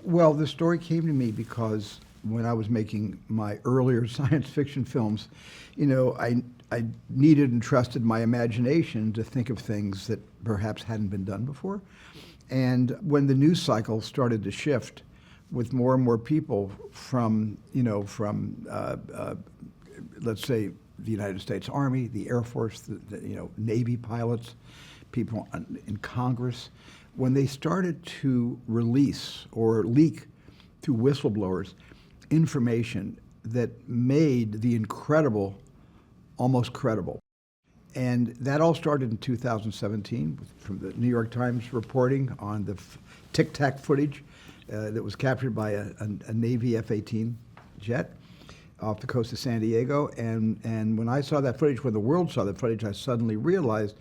Well, the story came to me because when I was making my earlier science fiction films, I needed and trusted my imagination to think of things that perhaps hadn't been done before. And when the news cycle started to shift with more and more people from, let's say, the United States Army, the Air Force, the Navy pilots, people in Congress, when they started to release or leak through whistleblowers information that made the incredible almost credible. And that all started in 2017 from the New York Times reporting on the Tic Tac footage that was captured by a Navy F-18 jet off the coast of San Diego. And when I saw that footage, when the world saw that footage, I suddenly realized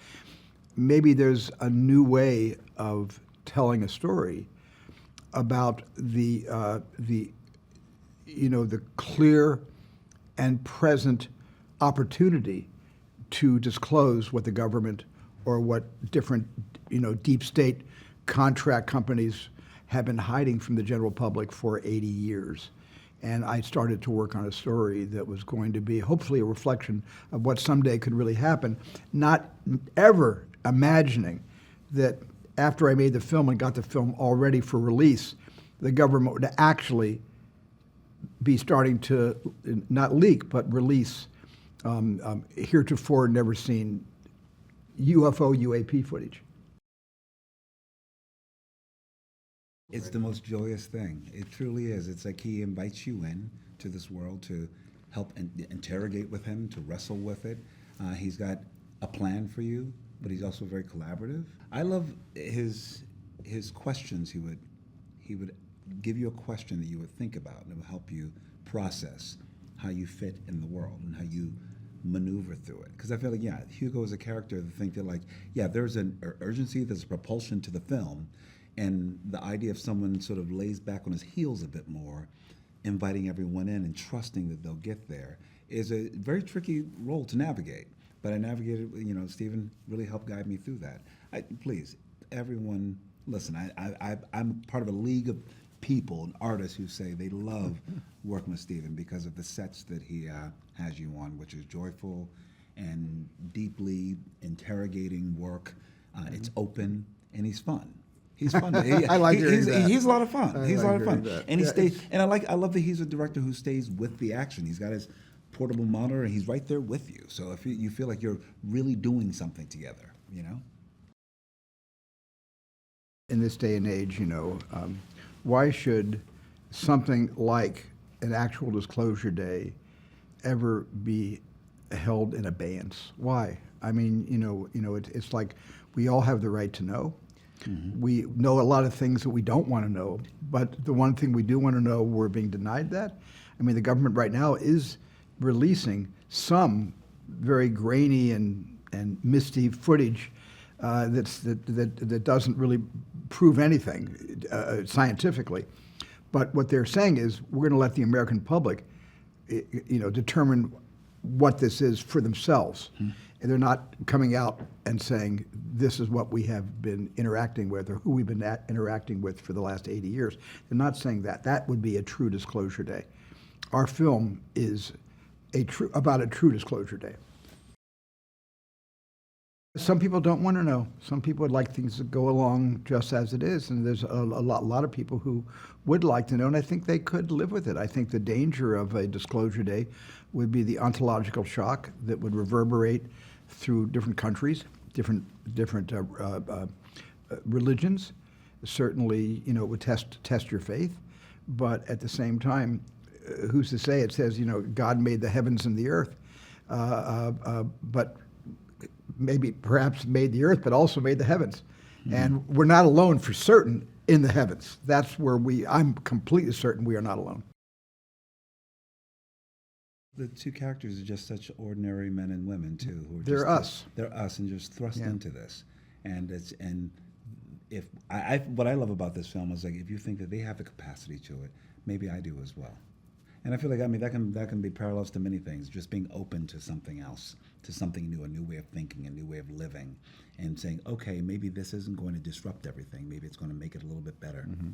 maybe there's a new way of telling a story about the clear and present opportunity to disclose what the government or what different deep state contract companies have been hiding from the general public for 80 years. And I started to work on a story that was going to be hopefully a reflection of what someday could really happen, not ever imagining that after I made the film and got the film all ready for release, the government would actually be starting to not leak, but release heretofore never seen UFO, UAP footage. It's the most joyous thing. It truly is. It's like he invites you in to this world to help interrogate with him, to wrestle with it. He's got a plan for you, but he's also very collaborative. I love his questions. He would give you a question that you would think about, and it would help you process how you fit in the world and how you maneuver through it. Because I feel like, yeah, Hugo is a character that think that, like, yeah, there's an urgency, there's a propulsion to the film, and the idea of someone sort of lays back on his heels a bit more, inviting everyone in and trusting that they'll get there, is a very tricky role to navigate. But I navigated, Stephen really helped guide me through that. Please, everyone, listen, I'm part of a league of people and artists who say they love working with Stephen because of the sets that he has you on, which is joyful and deeply interrogating work. It's open, and he's fun. He's fun. I like hearing that. He's a lot of fun. He's a lot of fun. That. And he stays. And I love that he's a director who stays with the action. He's got his portable monitor, and he's right there with you. So if you feel like you're really doing something together, In this day and age, why should something like an actual disclosure day ever be held in abeyance? Why? I mean, it's like we all have the right to know. Mm-hmm. We know a lot of things that we don't want to know, but the one thing we do want to know, we're being denied that. I mean, the government right now is releasing some very grainy and misty footage that doesn't really prove anything scientifically. But what they're saying is we're going to let the American public, determine what this is for themselves. Mm-hmm. And they're not coming out and saying this is what we have been interacting with or who we've been interacting with for the last 80 years. They're not saying that. That would be a true disclosure day. Our film is about a true disclosure day. Some people don't want to know. Some people would like things to go along just as it is, and there's a lot of people who would like to know, and I think they could live with it. I think the danger of a disclosure day would be the ontological shock that would reverberate through different countries, different religions. Certainly, it would test your faith, but at the same time, who's to say? It says, God made the heavens and the earth, but perhaps made the earth, but also made the heavens. Mm-hmm. And we're not alone for certain in the heavens. That's where I'm completely certain we are not alone. The two characters are just such ordinary men and women too. They're us. They're us, and just thrust into this. And what I love about this film is, like, if you think that they have the capacity to it, maybe I do as well. And I feel like, that can be parallels to many things, just being open to something else, to something new, a new way of thinking, a new way of living, and saying, okay, maybe this isn't going to disrupt everything. Maybe it's going to make it a little bit better. Mm-hmm.